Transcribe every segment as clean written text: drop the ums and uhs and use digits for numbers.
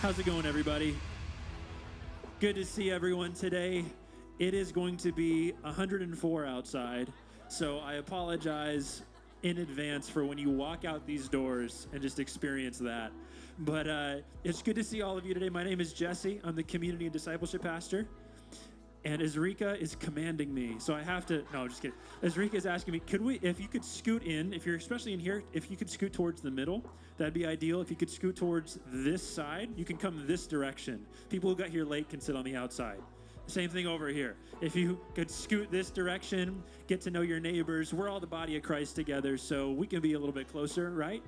How's it going, everybody? Good to see everyone today. It is going to be 104 outside, so I apologize in advance for when you walk out these doors and just experience that. But it's good to see all of you today. My name is Jesse. I'm the Community and Discipleship Pastor. And Ezrika is commanding me, so I have to, no, just kidding. Ezrika is asking me, if you could scoot in, if you're especially in here, if you could scoot towards the middle, that'd be ideal. If you could scoot towards this side, you can come this direction. People who got here late can sit on the outside. Same thing over here. If you could scoot this direction, get to know your neighbors. We're all the body of Christ together, so we can be a little bit closer, right?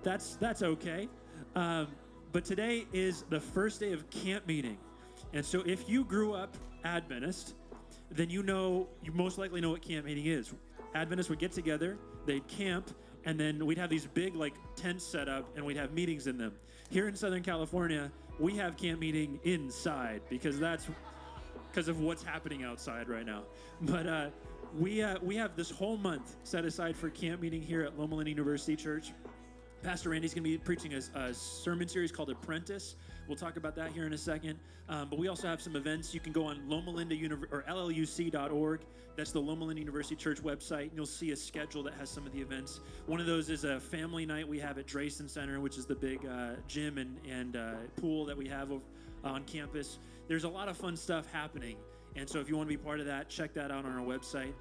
That's okay. But today is the first day of camp meeting. And so if you grew up Adventist, then you most likely know what camp meeting is. Adventists would get together, they'd camp, and then we'd have these big tents set up and we'd have meetings in them. Here in Southern California, we have camp meeting inside because of what's happening outside right now. But we have this whole month set aside for camp meeting here at Loma Linda University Church. Pastor Randy's going to be preaching a sermon series called Apprentice. We'll talk about that here in a second. But we also have some events. You can go on LLUC.org. That's the Loma Linda University Church website. And you'll see a schedule that has some of the events. One of those is a family night we have at Drayson Center, which is the big gym and pool that we have on campus. There's a lot of fun stuff happening. And so if you want to be part of that, check that out on our website.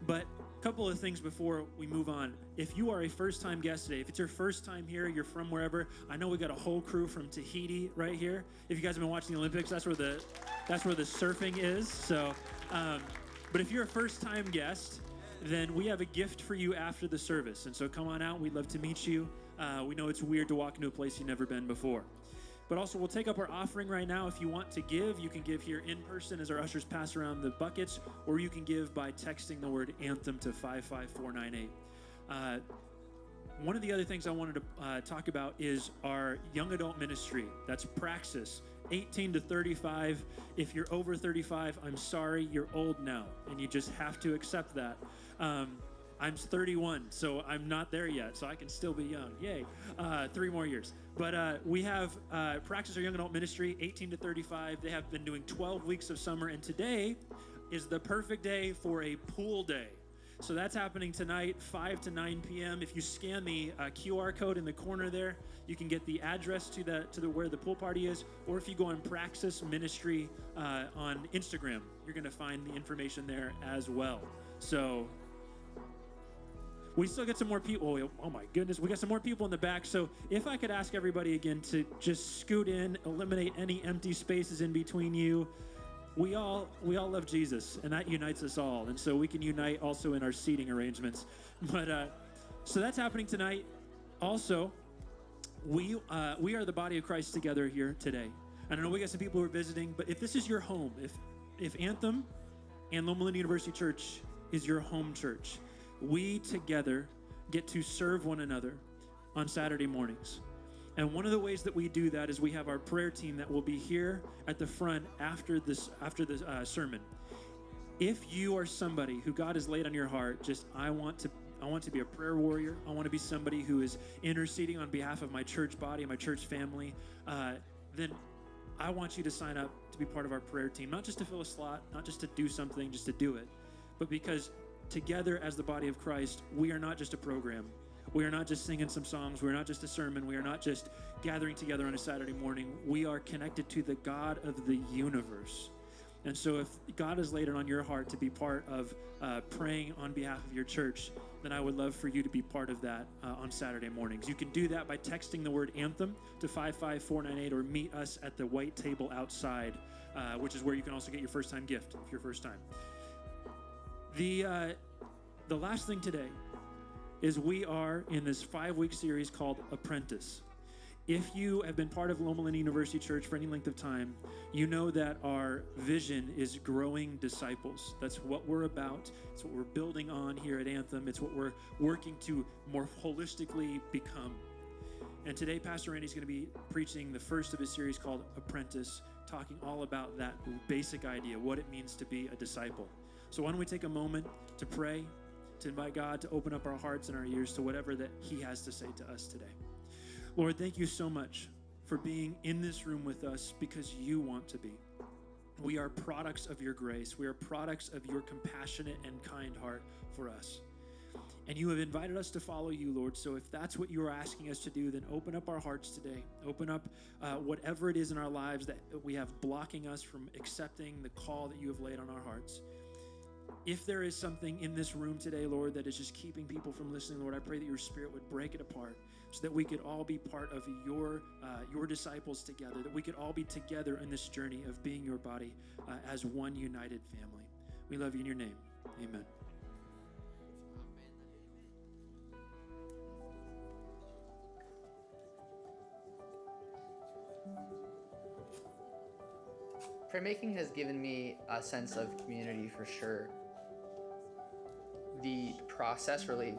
But a couple of things before we move on. If you are a first-time guest today, if it's your first time here, you're from wherever, I know we got a whole crew from Tahiti right here. If you guys have been watching the Olympics, that's where the surfing is. So, but if you're a first-time guest, then we have a gift for you after the service. And so come on out. We'd love to meet you. We know it's weird to walk into a place you've never been before. But also, we'll take up our offering right now. If you want to give, you can give here in person as our ushers pass around the buckets, or you can give by texting the word Anthem to 55498. One of the other things I wanted to talk about is our young adult ministry. That's Praxis, 18 to 35. If you're over 35, I'm sorry, you're old now, and you just have to accept that. I'm 31, so I'm not there yet, so I can still be young. Yay. 3 more years. But we have Praxis, our young adult ministry, 18 to 35. They have been doing 12 weeks of summer, and today is the perfect day for a pool day. So that's happening tonight, 5 to 9 p.m. If you scan the QR code in the corner there, you can get the address to where the pool party is. Or if you go on Praxis Ministry on Instagram, you're going to find the information there as well. So we still get some more people. Oh my goodness, we got some more people in the back. So if I could ask everybody again to just scoot in, eliminate any empty spaces in between you. We all love Jesus, and that unites us all. And so we can unite also in our seating arrangements. But so that's happening tonight. Also, we are the body of Christ together here today. And I know we got some people who are visiting, but if this is your home, if Anthem and Loma Linda University Church is your home church, we together get to serve one another on Saturday mornings. And one of the ways that we do that is we have our prayer team that will be here at the front after this sermon. If you are somebody who God has laid on your heart, I want to be a prayer warrior. I want to be somebody who is interceding on behalf of my church body and my church family. Then I want you to sign up to be part of our prayer team, not just to fill a slot, not just to do something, just to do it, but because together as the body of Christ, we are not just a program. We are not just singing some songs. We are not just a sermon. We are not just gathering together on a Saturday morning. We are connected to the God of the universe. And so if God has laid it on your heart to be part of praying on behalf of your church, then I would love for you to be part of that on Saturday mornings. You can do that by texting the word Anthem to 55498 or meet us at the white table outside, which is where you can also get your first-time gift if you're first time. The last thing today is we are in this 5-week series called Apprentice. If you have been part of Loma Linda University Church for any length of time, you know that our vision is growing disciples. That's what we're about. It's what we're building on here at Anthem. It's what we're working to more holistically become. And today, Pastor Randy's going to be preaching the first of his series called Apprentice, talking all about that basic idea, what it means to be a disciple. So why don't we take a moment to pray, to invite God to open up our hearts and our ears to whatever that he has to say to us today. Lord, thank you so much for being in this room with us because you want to be. We are products of your grace. We are products of your compassionate and kind heart for us. And you have invited us to follow you, Lord. So if that's what you are asking us to do, then open up our hearts today. Open up whatever it is in our lives that we have blocking us from accepting the call that you have laid on our hearts. If there is something in this room today, Lord, that is just keeping people from listening, Lord, I pray that your Spirit would break it apart so that we could all be part of your disciples together, that we could all be together in this journey of being your body as one united family. We love you in your name. Amen. Printmaking has given me a sense of community for sure. The process really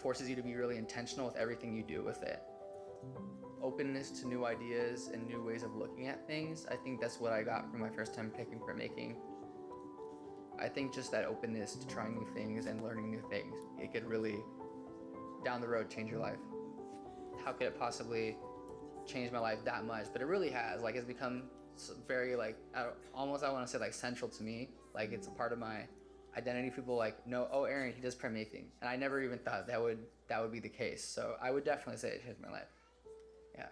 forces you to be really intentional with everything you do with it. Openness to new ideas and new ways of looking at things, I think that's what I got from my first time picking printmaking. I think just that openness to trying new things and learning new things, it could really, down the road, change your life. How could it possibly change my life that much? But it really has. Like, it's become very, like, almost, I want to say, like, central to me. Like, it's a part of my identity. People like know, oh, Aaron, he does printmaking, and I never even thought that would be the case. So I would definitely say it changed my life. Yeah.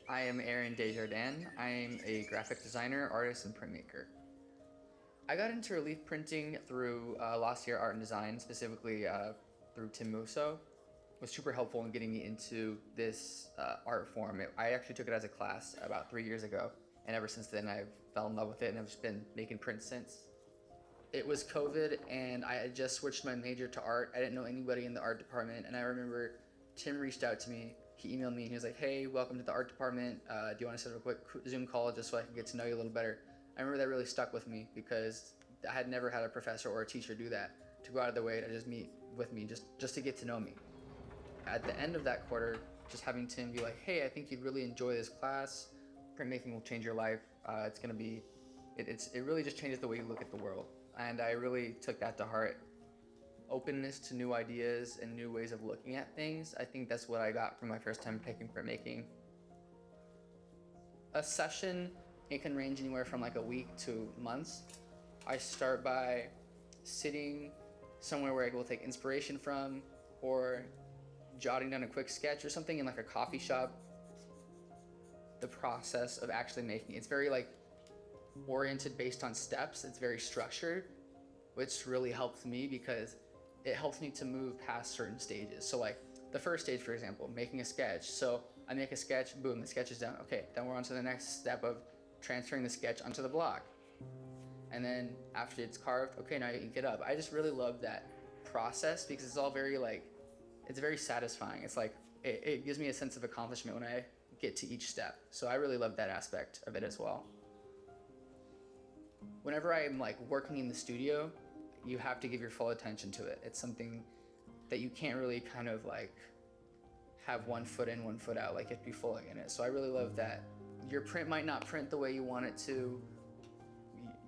I am Aaron Desjardins. I am a graphic designer, artist, and printmaker. I got into relief printing through last year art and design, specifically through Tim Musso. It was super helpful in getting me into this art form. I actually took it as a class about 3 years ago, and ever since then I've fell in love with it and I've just been making prints since. It was COVID and I had just switched my major to art. I didn't know anybody in the art department, and I remember Tim reached out to me. He emailed me and he was like, hey, welcome to the art department. Do you want to set up a quick Zoom call just so I can get to know you a little better? I remember that really stuck with me because I had never had a professor or a teacher do that, to go out of their way to just meet with me, just to get to know me. At the end of that quarter, just having Tim be like, hey, I think you'd really enjoy this class. Printmaking will change your life. It's gonna be, it really just changes the way you look at the world. And I really took that to heart. Openness to new ideas and new ways of looking at things. I think that's what I got from my first time picking printmaking. A session, it can range anywhere from like a week to months. I start by sitting somewhere where I will take inspiration from, or jotting down a quick sketch or something in like a coffee shop. The process of actually making it's very like oriented based on steps. It's very structured, which really helps me because it helps me to move past certain stages. So like the first stage, for example, making a sketch. So I make a sketch, boom, the sketch is done. Okay, then we're on to the next step of transferring the sketch onto the block. And then after it's carved, okay, now you ink it up. I just really love that process because it's all very like, it's very satisfying. It's like, it gives me a sense of accomplishment when I get to each step. So I really love that aspect of it as well. Whenever I'm like working in the studio, you have to give your full attention to it. It's something that you can't really kind of like have one foot in, one foot out, like you have to be fully in it. So I really love that. Your print might not print the way you want it to.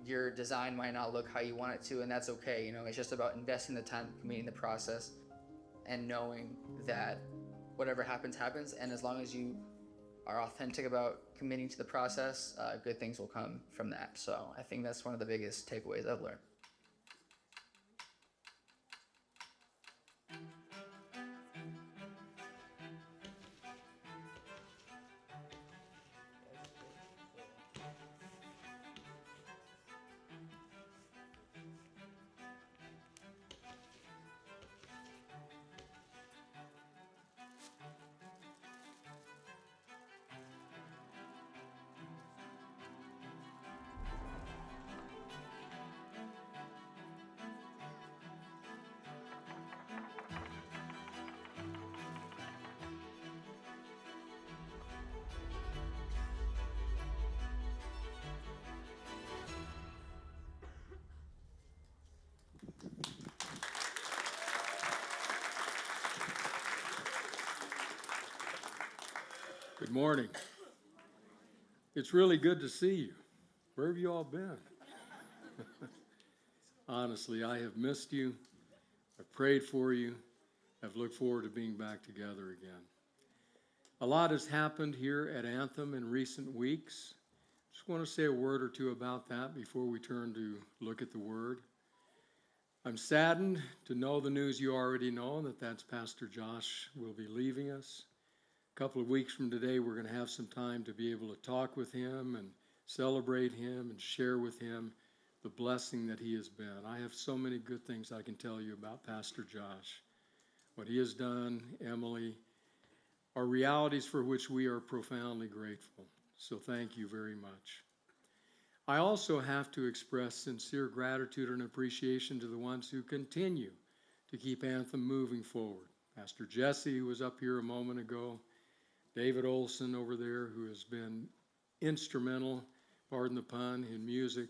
Your design might not look how you want it to, and that's okay. You know, it's just about investing the time, committing the process, and knowing that whatever happens, happens. And as long as you are authentic about committing to the process, good things will come from that. So I think that's one of the biggest takeaways I've learned. Good morning. It's really good to see you. Where have you all been? Honestly, I have missed you. I've prayed for you. I've looked forward to being back together again. A lot has happened here at Anthem in recent weeks. Just want to say a word or two about that before we turn to look at the Word. I'm saddened to know the news you already know, that that's Pastor Josh will be leaving us. A couple of weeks from today, we're going to have some time to be able to talk with him and celebrate him and share with him the blessing that he has been. I have so many good things I can tell you about Pastor Josh. What he has done, Emily, are realities for which we are profoundly grateful. So thank you very much. I also have to express sincere gratitude and appreciation to the ones who continue to keep Anthem moving forward. Pastor Jesse, who was up here a moment ago, David Olson over there, who has been instrumental, pardon the pun, in music,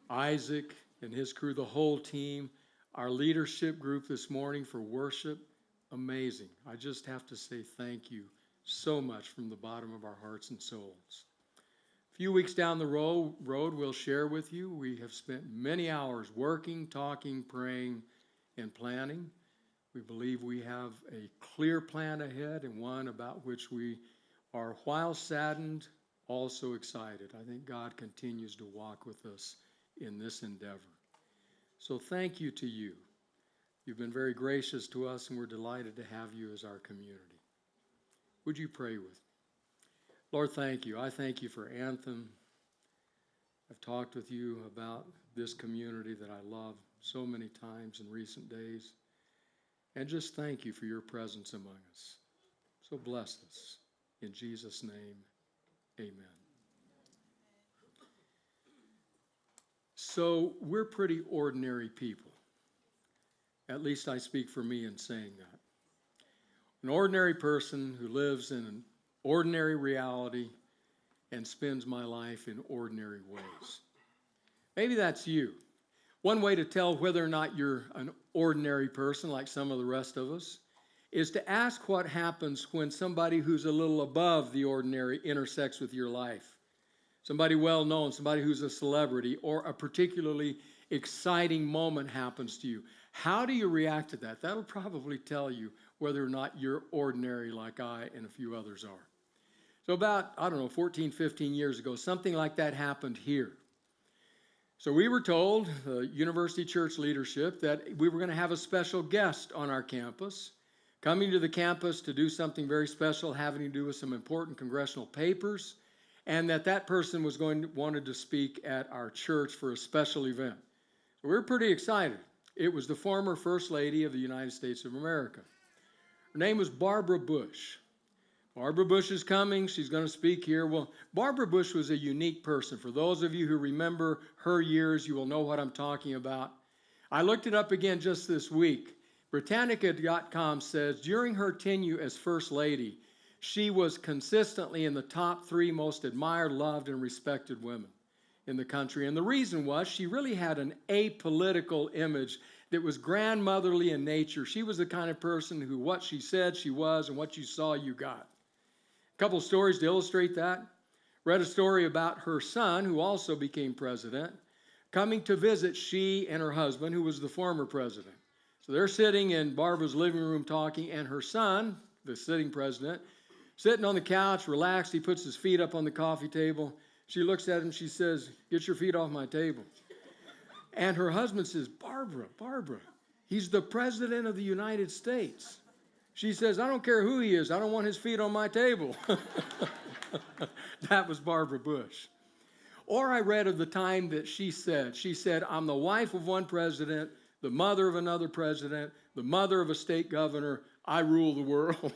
Isaac and his crew, the whole team, our leadership group this morning for worship, amazing. I just have to say thank you so much from the bottom of our hearts and souls. A few weeks down the road, we'll share with you. We have spent many hours working, talking, praying, and planning. We believe we have a clear plan ahead and one about which we are, while saddened, also excited. I think God continues to walk with us in this endeavor. So thank you to you. You've been very gracious to us, and we're delighted to have you as our community. Would you pray with me? Lord, thank you. I thank you for Anthem. I've talked with you about this community that I love so many times in recent days. And just thank you for your presence among us. So bless us. In Jesus' name, amen. So we're pretty ordinary people. At least I speak for me in saying that. An ordinary person who lives in an ordinary reality and spends my life in ordinary ways. Maybe that's you. One way to tell whether or not you're an ordinary person like some of the rest of us is to ask what happens when somebody who's a little above the ordinary intersects with your life. Somebody well known, somebody who's a celebrity, or a particularly exciting moment happens to you. How do you react to that? That'll probably tell you whether or not you're ordinary like I and a few others are. So about, 14, 15 years ago, something like that happened here. So we were told, the University Church leadership, that we were going to have a special guest on our campus, coming to the campus to do something very special, having to do with some important congressional papers, and that person was wanted to speak at our church for a special event. So we were pretty excited. It was the former First Lady of the United States of America. Her name was Barbara Bush. Barbara Bush is coming. She's going to speak here. Well, Barbara Bush was a unique person. For those of you who remember her years, you will know what I'm talking about. I looked it up again just this week. Britannica.com says during her tenure as First Lady, she was consistently in the top 3 most admired, loved, and respected women in the country. And the reason was she really had an apolitical image that was grandmotherly in nature. She was the kind of person who what she said she was and what you saw you got. A couple of stories to illustrate that. Read a story about her son, who also became president, coming to visit she and her husband, who was the former president. So they're sitting in Barbara's living room talking, and her son, the sitting president, sitting on the couch, relaxed. He puts his feet up on the coffee table. She looks at him. She says, "Get your feet off my table." And her husband says, Barbara, he's the President of the United States. She says, "I don't care who he is. I don't want his feet on my table." That was Barbara Bush. Or I read of the time that she said, "I'm the wife of one president, the mother of another president, the mother of a state governor. I rule the world."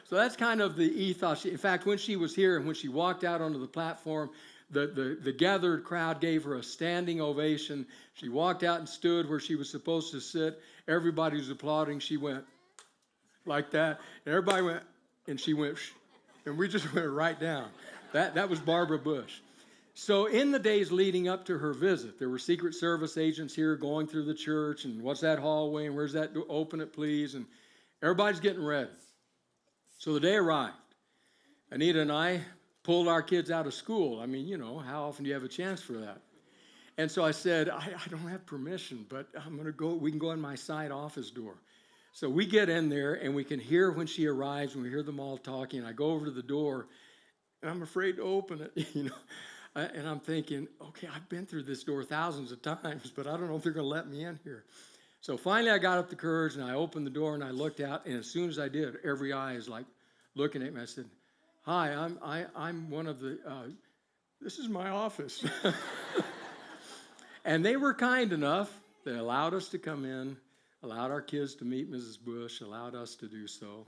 So that's kind of the ethos. In fact, when she was here and when she walked out onto the platform, the gathered crowd gave her a standing ovation. She walked out and stood where she was supposed to sit. Everybody was applauding. She went like that. And everybody went, and she went, shh, and we just went right down. That was Barbara Bush. So in the days leading up to her visit, there were Secret Service agents here going through the church, and what's that hallway, and where's that door? Open it, please. And everybody's getting ready. So the day arrived. Anita and I pulled our kids out of school. I mean, how often do you have a chance for that? And so I said, I don't have permission, but I'm going to go. We can go in my side office door. So we get in there, and we can hear when she arrives, and we hear them all talking. I go over to the door, and I'm afraid to open it, And I'm thinking, okay, I've been through this door thousands of times, but I don't know if they're going to let me in here. So finally, I got up the courage, and I opened the door, and I looked out, and as soon as I did, every eye is like looking at me. I said, "Hi, I'm one of the. This is my office." And they were kind enough. They allowed us to come in, allowed our kids to meet Mrs. Bush, allowed us to do so,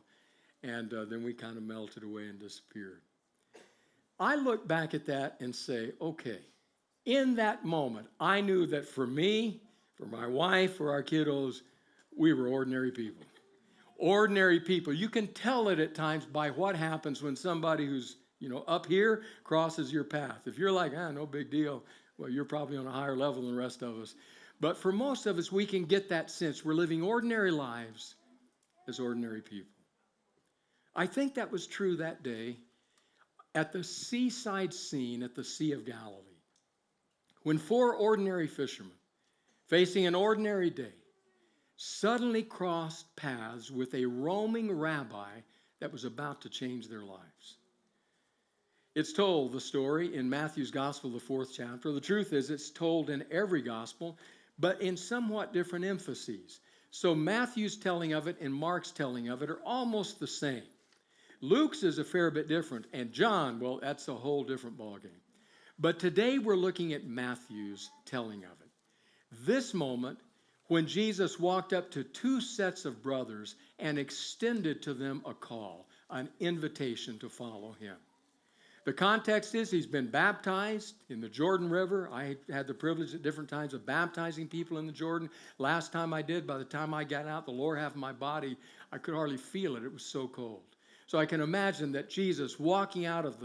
and then we kind of melted away and disappeared. I look back at that and say, okay, in that moment, I knew that for me, for my wife, for our kiddos, we were ordinary people. Ordinary people. You can tell it at times by what happens when somebody who's, up here crosses your path. If you're like, no big deal, well, you're probably on a higher level than the rest of us. But for most of us, we can get that sense. We're living ordinary lives as ordinary people. I think that was true that day at the seaside scene at the Sea of Galilee, when 4 ordinary fishermen, facing an ordinary day, suddenly crossed paths with a roaming rabbi that was about to change their lives. It's told, the story, in Matthew's Gospel, the 4th chapter. The truth is, it's told in every gospel, but in somewhat different emphases. So Matthew's telling of it and Mark's telling of it are almost the same. Luke's is a fair bit different, and John, well, that's a whole different ballgame. But today we're looking at Matthew's telling of it. This moment, when Jesus walked up to 2 sets of brothers and extended to them a call, an invitation to follow him. The context is he's been baptized in the Jordan River. I had the privilege at different times of baptizing people in the Jordan. Last time I did, by the time I got out, the lower half of my body, I could hardly feel it. It was so cold. So I can imagine that Jesus walking out of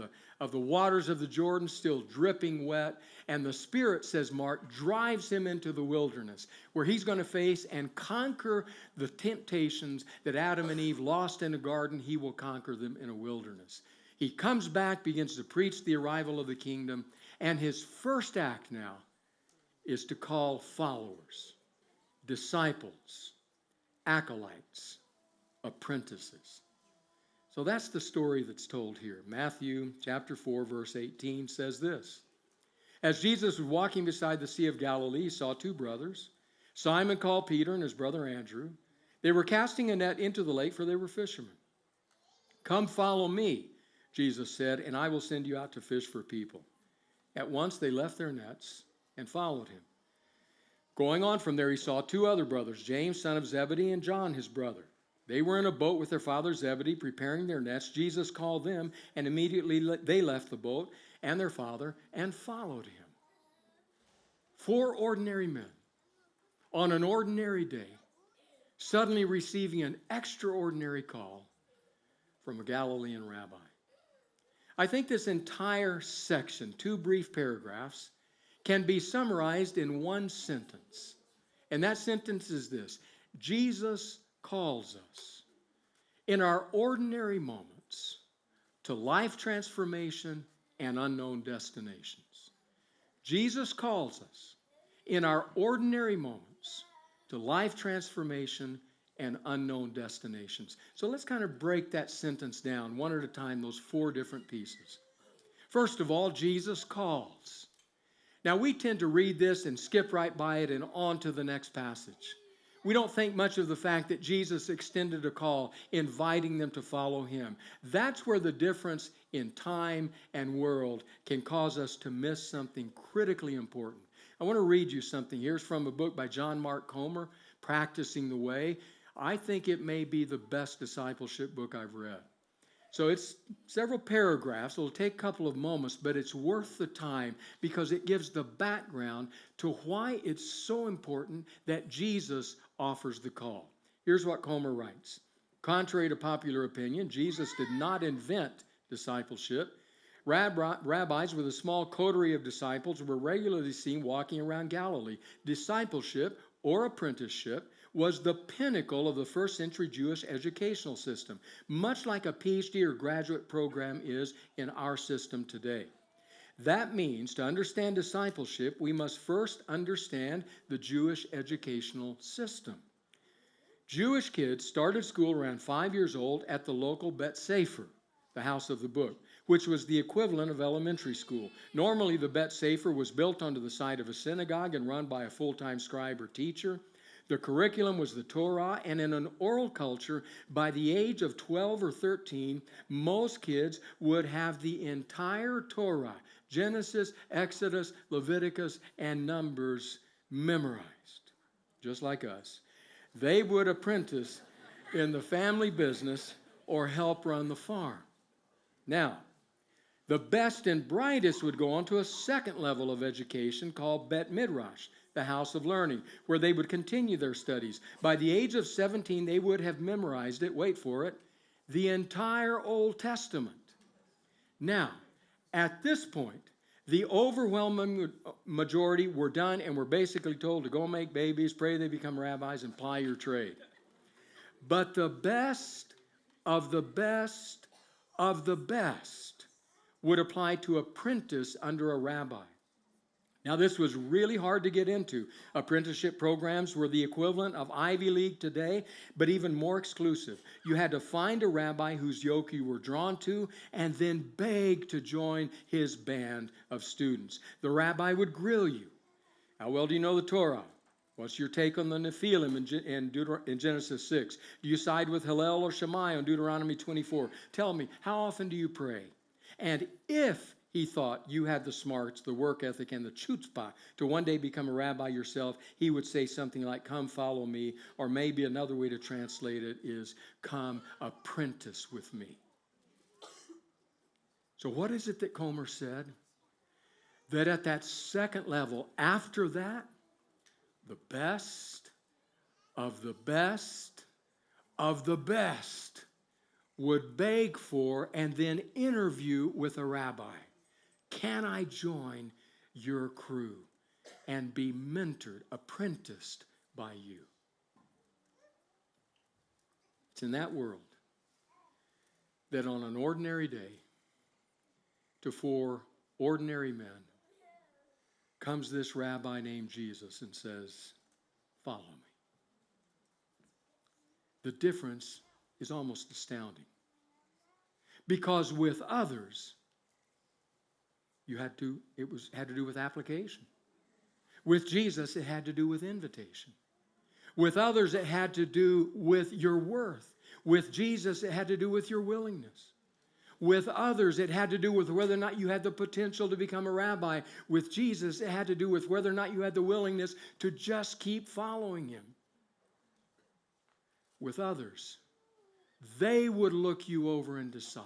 the waters of the Jordan, still dripping wet, and the Spirit, says Mark, drives him into the wilderness, where he's going to face and conquer the temptations that Adam and Eve lost in a garden. He will conquer them in a wilderness. He comes back, begins to preach the arrival of the kingdom, and his first act now is to call followers, disciples, acolytes, apprentices. So that's the story that's told here. Matthew chapter 4, verse 18 says this. As Jesus was walking beside the Sea of Galilee, he saw 2 brothers, Simon called Peter and his brother Andrew. They were casting a net into the lake, for they were fishermen. "Come follow me," Jesus said, "and I will send you out to fish for people." At once they left their nets and followed him. Going on from there, he saw 2 other brothers, James, son of Zebedee, and John, his brother. They were in a boat with their father Zebedee, preparing their nets. Jesus called them, and immediately they left the boat and their father and followed him. 4 ordinary men on an ordinary day, suddenly receiving an extraordinary call from a Galilean rabbi. I think this entire section, 2 brief paragraphs, can be summarized in one sentence. And that sentence is this: Jesus calls us in our ordinary moments to life transformation and unknown destinations. Jesus calls us in our ordinary moments to life transformation and unknown destinations. So let's kind of break that sentence down one at a time, those 4 different pieces. First of all, Jesus calls. Now, we tend to read this and skip right by it and on to the next passage. We don't think much of the fact that Jesus extended a call, inviting them to follow him. That's where the difference in time and world can cause us to miss something critically important. I want to read you something. Here's from a book by John Mark Comer, Practicing the Way. I think it may be the best discipleship book I've read. So it's several paragraphs. It'll take a couple of moments, but it's worth the time because it gives the background to why it's so important that Jesus offers the call. Here's what Comer writes. Contrary to popular opinion, Jesus did not invent discipleship. Rabbis with a small coterie of disciples were regularly seen walking around Galilee. Discipleship, or apprenticeship, was the pinnacle of the first century Jewish educational system, much like a PhD or graduate program is in our system today. That means to understand discipleship, we must first understand the Jewish educational system. Jewish kids started school around 5 years old at the local Bet Sefer, the house of the book, which was the equivalent of elementary school. Normally, the Bet Sefer was built onto the site of a synagogue and run by a full-time scribe or teacher. The curriculum was the Torah, and in an oral culture, by the age of 12 or 13, most kids would have the entire Torah, Genesis, Exodus, Leviticus, and Numbers memorized, just like us. They would apprentice in the family business or help run the farm. Now, the best and brightest would go on to a second level of education called Bet Midrash, the house of learning, where they would continue their studies. By the age of 17, they would have memorized it, wait for it, the entire Old Testament. Now, at this point, the overwhelming majority were done and were basically told to go make babies, pray they become rabbis, and ply your trade. But the best of the best of the best would apply to apprentice under a rabbi. Now, this was really hard to get into. Apprenticeship programs were the equivalent of Ivy League today, but even more exclusive. You had to find a rabbi whose yoke you were drawn to and then beg to join his band of students. The rabbi would grill you. How well do you know the Torah? What's your take on the Nephilim in Genesis 6? Do you side with Hillel or Shammai on Deuteronomy 24? Tell me, how often do you pray? And if he thought you had the smarts, the work ethic, and the chutzpah to one day become a rabbi yourself, he would say something like, come follow me, or maybe another way to translate it is, come apprentice with me. So what is it that Comer said? That at that second level, after that, the best of the best of the best would beg for and then interview with a rabbi. Can I join your crew and be mentored, apprenticed by you? It's in that world that on an ordinary day, to 4 ordinary men, comes this rabbi named Jesus and says, follow me. The difference is almost astounding. Because with others, had to do with application. With Jesus, it had to do with invitation. With others, it had to do with your worth. With Jesus, it had to do with your willingness. With others, it had to do with whether or not you had the potential to become a rabbi. With Jesus, it had to do with whether or not you had the willingness to just keep following him. With others, they would look you over and decide.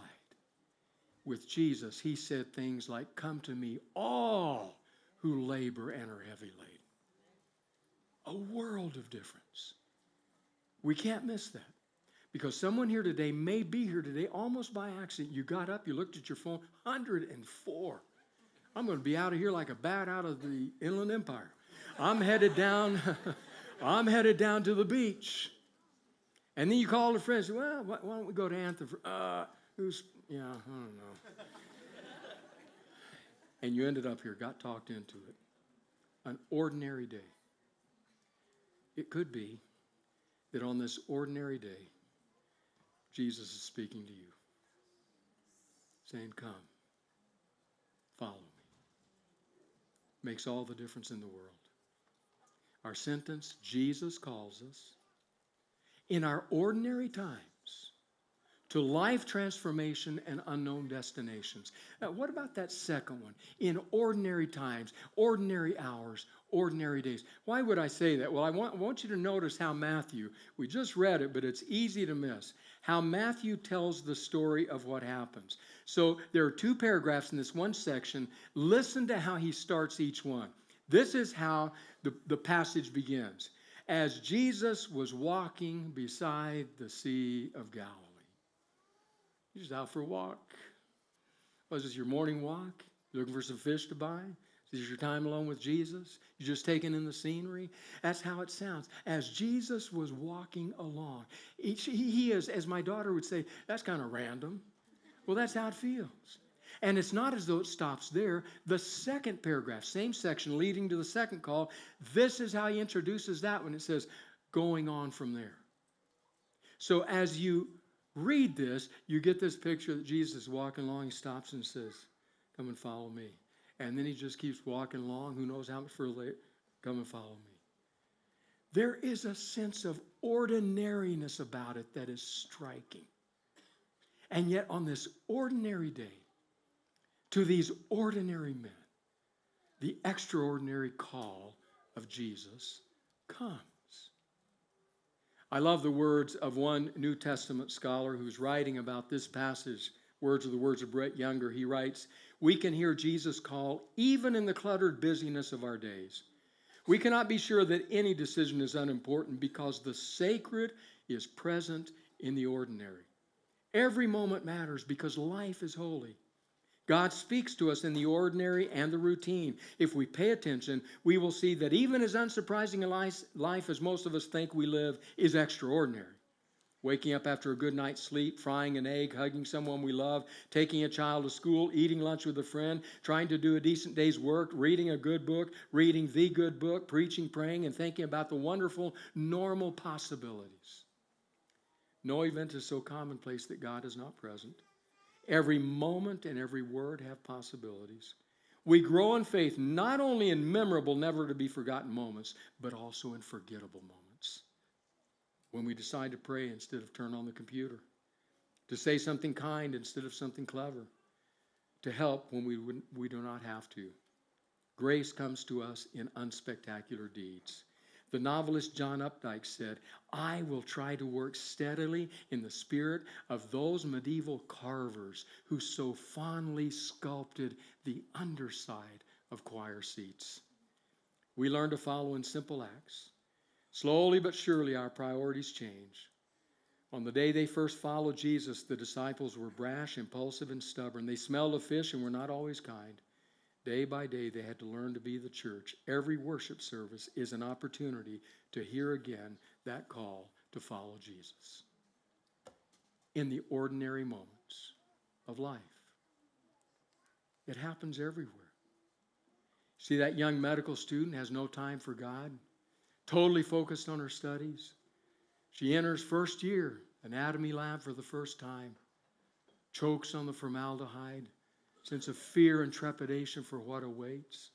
With Jesus, he said things like, come to me, all who labor and are heavy laden. A world of difference. We can't miss that. Because someone here today may be here today almost by accident. You got up, you looked at your phone, 104. I'm going to be out of here like a bat out of the Inland Empire. I'm headed down to the beach. And then you call a friend and say, well, why don't we go to Anthem? I don't know. And you ended up here, got talked into it. An ordinary day. It could be that on this ordinary day, Jesus is speaking to you, saying, come, follow me. Makes all the difference in the world. Our sentence, Jesus calls us, in our ordinary times, to life transformation and unknown destinations. Now, what about that second one? In ordinary times, ordinary hours, ordinary days. Why would I say that? Well, I want you to notice how Matthew, we just read it, but it's easy to miss, how Matthew tells the story of what happens. So there are 2 paragraphs in this one section. Listen to how he starts each one. This is how the passage begins. As Jesus was walking beside the Sea of Galilee. You're just out for a walk. Was this your morning walk? You're looking for some fish to buy? Is this your time alone with Jesus? You're just taking in the scenery? That's how it sounds. As Jesus was walking along. He is, as my daughter would say, that's kind of random. Well, that's how it feels. And it's not as though it stops there. The second paragraph, same section leading to the second call, this is how he introduces that when it says, going on from there. So as you read this, you get this picture that Jesus is walking along, he stops and says, come and follow me. And then he just keeps walking along, who knows how much further later, come and follow me. There is a sense of ordinariness about it that is striking. And yet on this ordinary day, to these ordinary men, the extraordinary call of Jesus comes. I love the words of one New Testament scholar who's writing about this passage, words of Brett Younger. He writes, we can hear Jesus' call even in the cluttered busyness of our days. We cannot be sure that any decision is unimportant because the sacred is present in the ordinary. Every moment matters because life is holy. God speaks to us in the ordinary and the routine. If we pay attention, we will see that even as unsurprising a life as most of us think we live is extraordinary. Waking up after a good night's sleep, frying an egg, hugging someone we love, taking a child to school, eating lunch with a friend, trying to do a decent day's work, reading a good book, reading the good book, preaching, praying, and thinking about the wonderful, normal possibilities. No event is so commonplace that God is not present. Every moment and every word have possibilities. We grow in faith not only in memorable, never to be forgotten moments, but also in forgettable moments. When we decide to pray instead of turn on the computer, to say something kind instead of something clever, to help when we do not have to. Grace comes to us in unspectacular deeds. The novelist John Updike said, I will try to work steadily in the spirit of those medieval carvers who so fondly sculpted the underside of choir seats. We learn to follow in simple acts. Slowly but surely our priorities change. On the day they first followed Jesus, the disciples were brash, impulsive, and stubborn. They smelled of fish and were not always kind. Day by day, they had to learn to be the church. Every worship service is an opportunity to hear again that call to follow Jesus in the ordinary moments of life. It happens everywhere. See, that young medical student has no time for God, totally focused on her studies. She enters first year anatomy lab for the first time, chokes on the formaldehyde, sense of fear and trepidation for what awaits.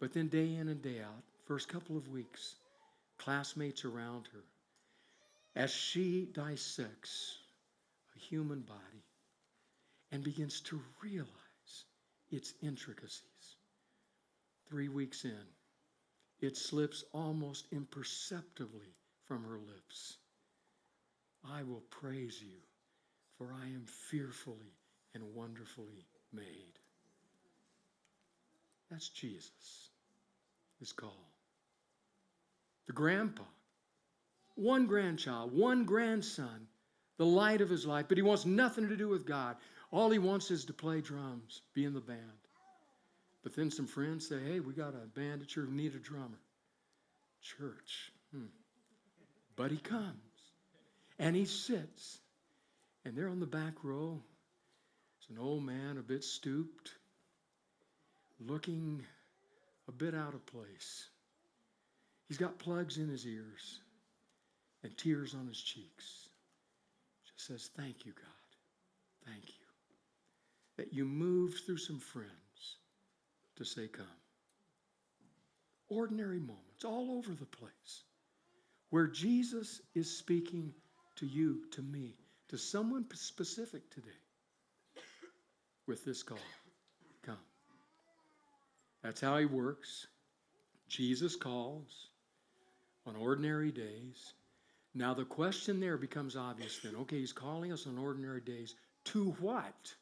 But then day in and day out, first couple of weeks, classmates around her, as she dissects a human body and begins to realize its intricacies. 3 weeks in, it slips almost imperceptibly from her lips. I will praise you, for I am fearfully and wonderfully made. That's Jesus, his call. The grandpa, one grandchild, one grandson, the light of his life, but he wants nothing to do with God. All he wants is to play drums, be in the band. But then some friends say, hey, we got a band at church, we need a drummer. Church. But he comes, and he sits, and there on the back row, an old man, a bit stooped, looking a bit out of place. He's got plugs in his ears and tears on his cheeks. Just says, thank you, God. Thank you that you moved through some friends to say, come. Ordinary moments all over the place where Jesus is speaking to you, to me, to someone specific today. With this call, come. That's how he works. Jesus calls on ordinary days. Now the question there becomes obvious then. Okay, he's calling us on ordinary days. To what?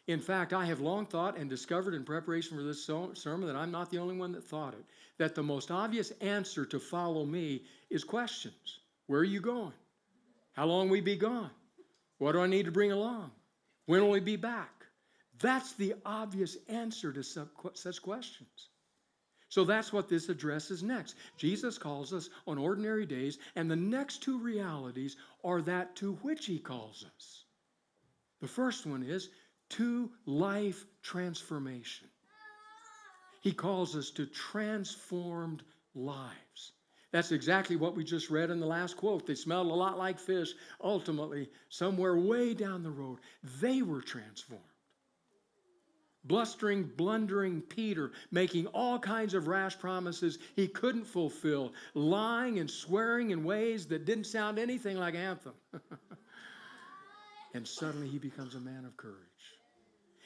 In fact, I have long thought and discovered in preparation for this sermon that I'm not the only one that thought it, that the most obvious answer to follow me is questions. Where are you going? How long will we be gone? What do I need to bring along? When will we be back? That's the obvious answer to such questions. So that's what this addresses next. Jesus calls us on ordinary days, and the next two realities are that to which he calls us. The first one is to life transformation. He calls us to transformed lives. That's exactly what we just read in the last quote. They smelled a lot like fish. Ultimately, somewhere way down the road, they were transformed. Blustering, blundering Peter, making all kinds of rash promises he couldn't fulfill, lying and swearing in ways that didn't sound anything like Anthem. And suddenly he becomes a man of courage.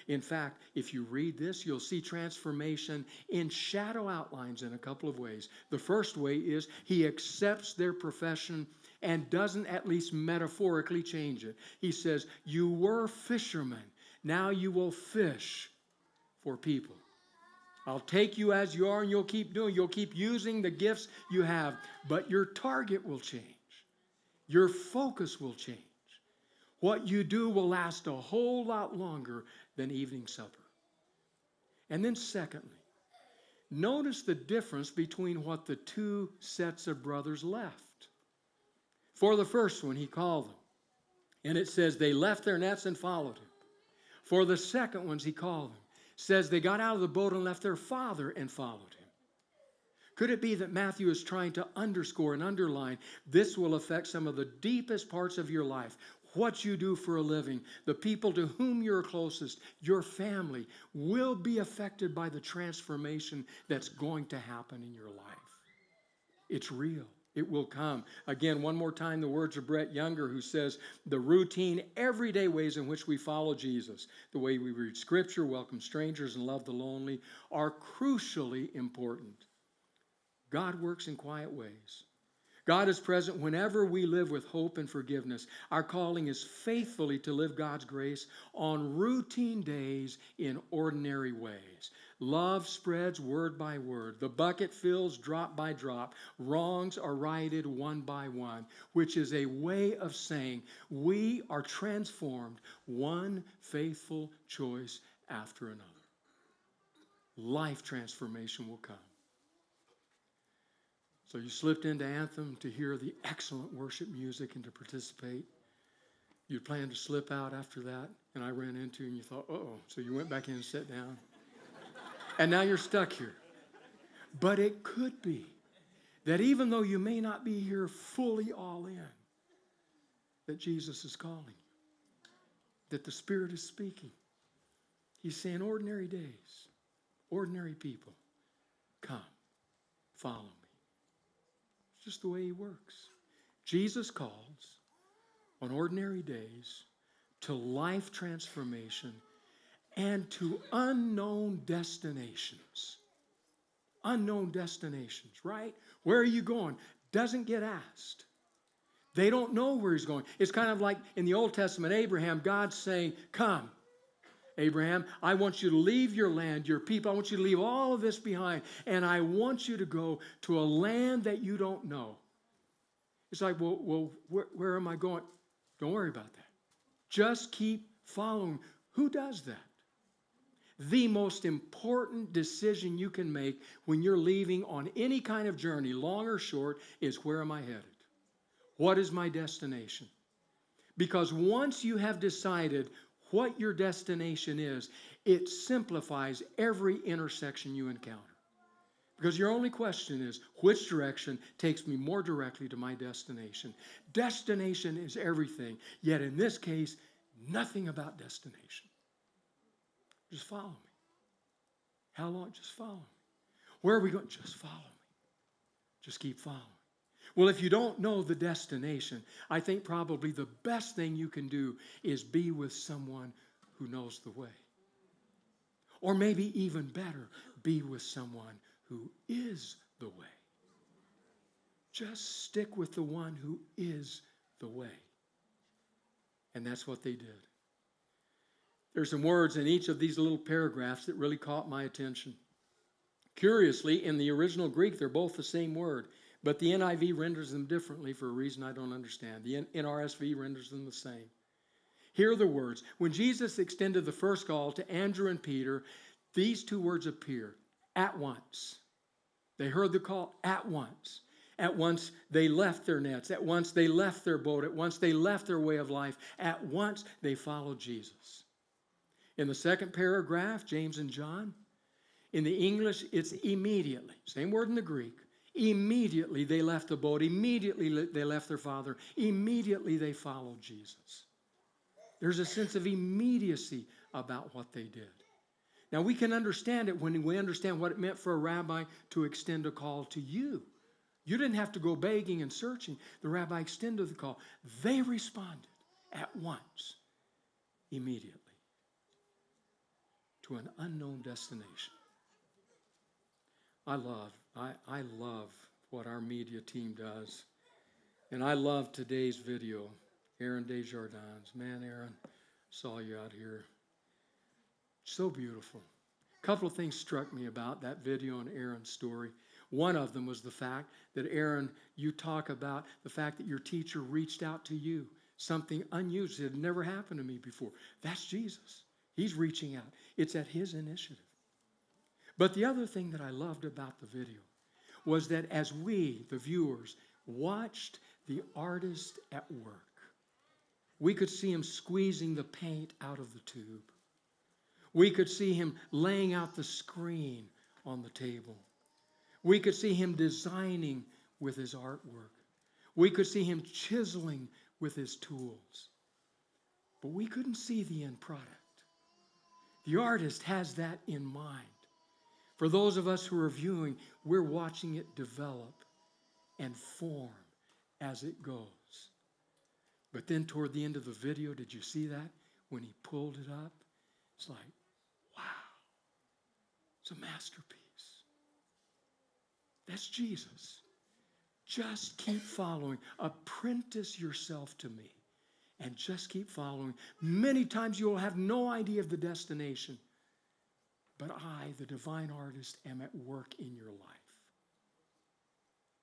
In fact, if you read this, you'll see transformation in shadow outlines in a couple of ways. The first way is he accepts their profession and doesn't at least metaphorically change it. He says, you were fishermen, now you will fish for people. I'll take you as you are and you'll keep using the gifts you have, but your target will change. Your focus will change. What you do will last a whole lot longer than evening supper. And then secondly, notice the difference between what the two sets of brothers left. For the first one, he called them. And it says they left their nets and followed him. For the second ones, he called them. It says they got out of the boat and left their father and followed him. Could it be that Matthew is trying to underscore and underline this will affect some of the deepest parts of your life? What you do for a living, the people to whom you're closest, your family, will be affected by the transformation that's going to happen in your life. It's real. It will come. Again, one more time, the words of Brett Younger, who says, the routine, everyday ways in which we follow Jesus, the way we read Scripture, welcome strangers, and love the lonely, are crucially important. God works in quiet ways. God is present whenever we live with hope and forgiveness. Our calling is faithfully to live God's grace on routine days in ordinary ways. Love spreads word by word. The bucket fills drop by drop. Wrongs are righted one by one, which is a way of saying we are transformed one faithful choice after another. Life transformation will come. So you slipped into Anthem to hear the excellent worship music and to participate. You planned to slip out after that, and I ran into you and you thought, uh-oh. So you went back in and sat down. And now you're stuck here. But it could be that even though you may not be here fully all in, that Jesus is calling you, that the Spirit is speaking. He's saying, ordinary days, ordinary people, come, follow me. Just the way he works. Jesus calls on ordinary days to life transformation and to unknown destinations. Unknown destinations, right? Where are you going? Doesn't get asked. They don't know where he's going. It's kind of like in the Old Testament, Abraham, God's saying, come. Abraham, I want you to leave your land, your people. I want you to leave all of this behind. And I want you to go to a land that you don't know. It's like, well, where am I going? Don't worry about that. Just keep following. Who does that? The most important decision you can make when you're leaving on any kind of journey, long or short, is where am I headed? What is my destination? Because once you have decided what your destination is, it simplifies every intersection you encounter. Because your only question is, which direction takes me more directly to my destination? Destination is everything. Yet in this case, nothing about destination. Just follow me. How long? Just follow me. Where are we going? Just follow me. Just keep following. Well, if you don't know the destination, I think probably the best thing you can do is be with someone who knows the way. Or maybe even better, be with someone who is the way. Just stick with the one who is the way. And that's what they did. There's some words in each of these little paragraphs that really caught my attention. Curiously, in the original Greek, they're both the same word. But the NIV renders them differently for a reason I don't understand. The NRSV renders them the same. Here are the words. When Jesus extended the first call to Andrew and Peter, these two words appear. At once. They heard the call at once. At once they left their nets. At once they left their boat. At once they left their way of life. At once they followed Jesus. In the second paragraph, James and John, in the English, it's immediately. Same word in the Greek. Immediately they left the boat. Immediately they left their father. Immediately they followed Jesus. There's a sense of immediacy about what they did. Now we can understand it when we understand what it meant for a rabbi to extend a call to you. You didn't have to go begging and searching. The rabbi extended the call. They responded at once, immediately, to an unknown destination. I love what our media team does. And I love today's video. Aaron Desjardins. Man, Aaron, saw you out here. So beautiful. A couple of things struck me about that video and Aaron's story. One of them was the fact that, Aaron, you talk about the fact that your teacher reached out to you. Something unusual. It had never happened to me before. That's Jesus. He's reaching out. It's at his initiative. But the other thing that I loved about the video was that as we, the viewers, watched the artist at work, we could see him squeezing the paint out of the tube. We could see him laying out the screen on the table. We could see him designing with his artwork. We could see him chiseling with his tools. But we couldn't see the end product. The artist has that in mind. For those of us who are viewing, we're watching it develop and form as it goes. But then toward the end of the video, did you see that? When he pulled it up, it's like, wow, it's a masterpiece. That's Jesus. Just keep following. Apprentice yourself to me and just keep following. Many times you will have no idea of the destination, but I, the divine artist, am at work in your life.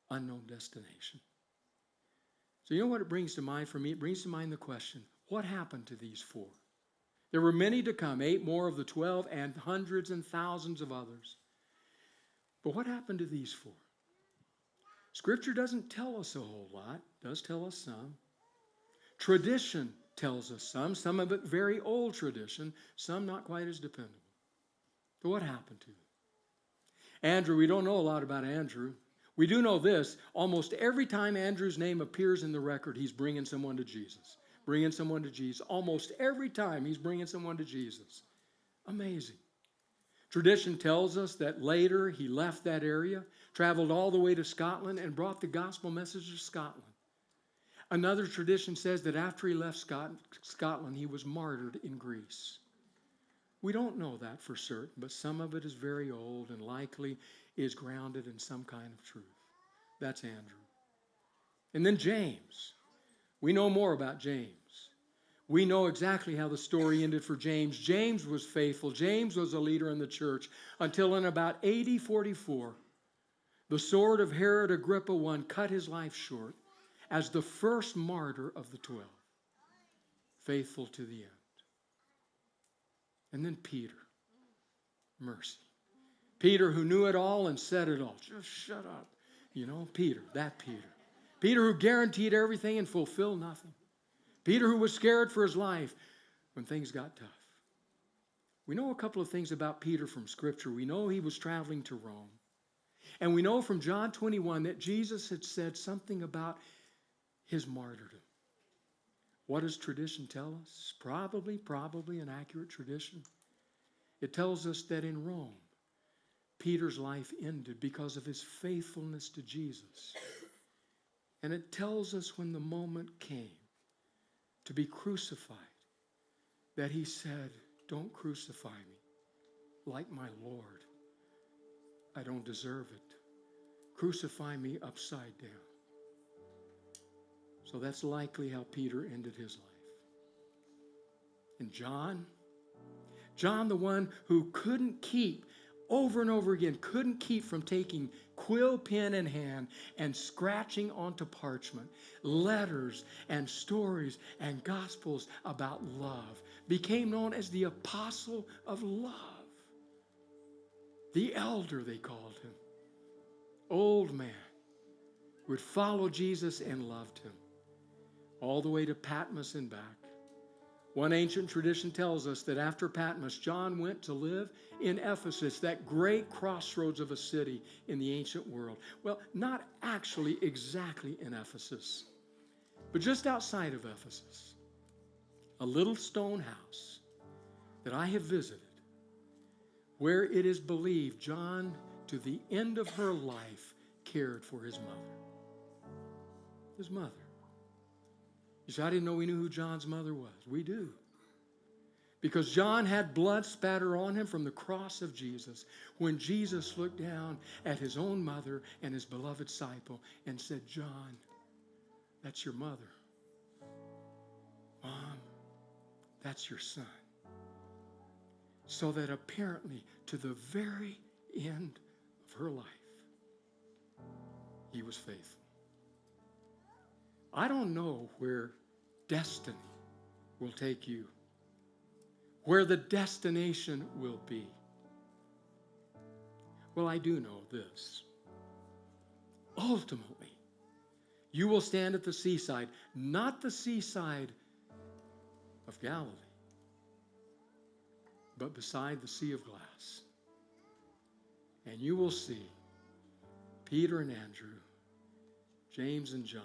Unknown destination. So you know what it brings to mind for me? It brings to mind the question, what happened to these four? There were many to come, 8 more of the 12 and hundreds and thousands of others. But what happened to these four? Scripture doesn't tell us a whole lot. It does tell us some. Tradition tells us some of it very old tradition, some not quite as dependable. So what happened to them? Andrew, we don't know a lot about Andrew. We do know this. Almost every time Andrew's name appears in the record, he's bringing someone to Jesus. Bringing someone to Jesus. Almost every time he's bringing someone to Jesus. Amazing. Tradition tells us that later he left that area, traveled all the way to Scotland, and brought the gospel message to Scotland. Another tradition says that after he left Scotland, he was martyred in Greece. We don't know that for certain, but some of it is very old and likely is grounded in some kind of truth. That's Andrew. And then James. We know more about James. We know exactly how the story ended for James. James was faithful. James was a leader in the church until in about AD 44, the sword of Herod Agrippa I cut his life short as the first martyr of the 12. Faithful to the end. And then Peter. Mercy. Peter who knew it all and said it all. Just shut up. You know, Peter, that Peter. Peter who guaranteed everything and fulfilled nothing. Peter who was scared for his life when things got tough. We know a couple of things about Peter from Scripture. We know he was traveling to Rome. And we know from John 21 that Jesus had said something about his martyrdom. What does tradition tell us? Probably an accurate tradition. It tells us that in Rome, Peter's life ended because of his faithfulness to Jesus. And it tells us when the moment came to be crucified, that he said, "Don't crucify me like my Lord. I don't deserve it. Crucify me upside down." So that's likely how Peter ended his life. And John, the one who couldn't keep, over and over again, couldn't keep from taking quill pen in hand and scratching onto parchment letters and stories and gospels about love, became known as the apostle of love. The elder, they called him. Old man who had followed Jesus and loved him all the way to Patmos and back, One ancient tradition tells us that after Patmos, John went to live in Ephesus, that great crossroads of a city in the ancient world. Well, not actually exactly in Ephesus, but just outside of Ephesus. A little stone house that I have visited, where it is believed John, to the end of her life, cared for his mother. His mother. You say, I didn't know we knew who John's mother was. We do. Because John had blood spatter on him from the cross of Jesus when Jesus looked down at his own mother and his beloved disciple and said, John, that's your mother. Mom, that's your son. So that apparently to the very end of her life, he was faithful. I don't know where destiny will take you, where the destination will be. Well, I do know this. Ultimately, you will stand at the seaside, not the seaside of Galilee, but beside the sea of glass. And you will see Peter and Andrew, James and John,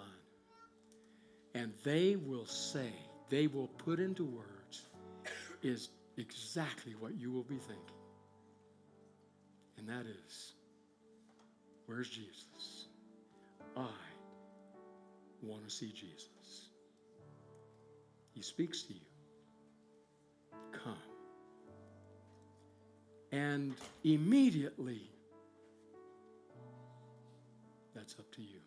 and they will say, they will put into words, is exactly what you will be thinking. And that is, where's Jesus? I want to see Jesus. He speaks to you. Come. And immediately, that's up to you.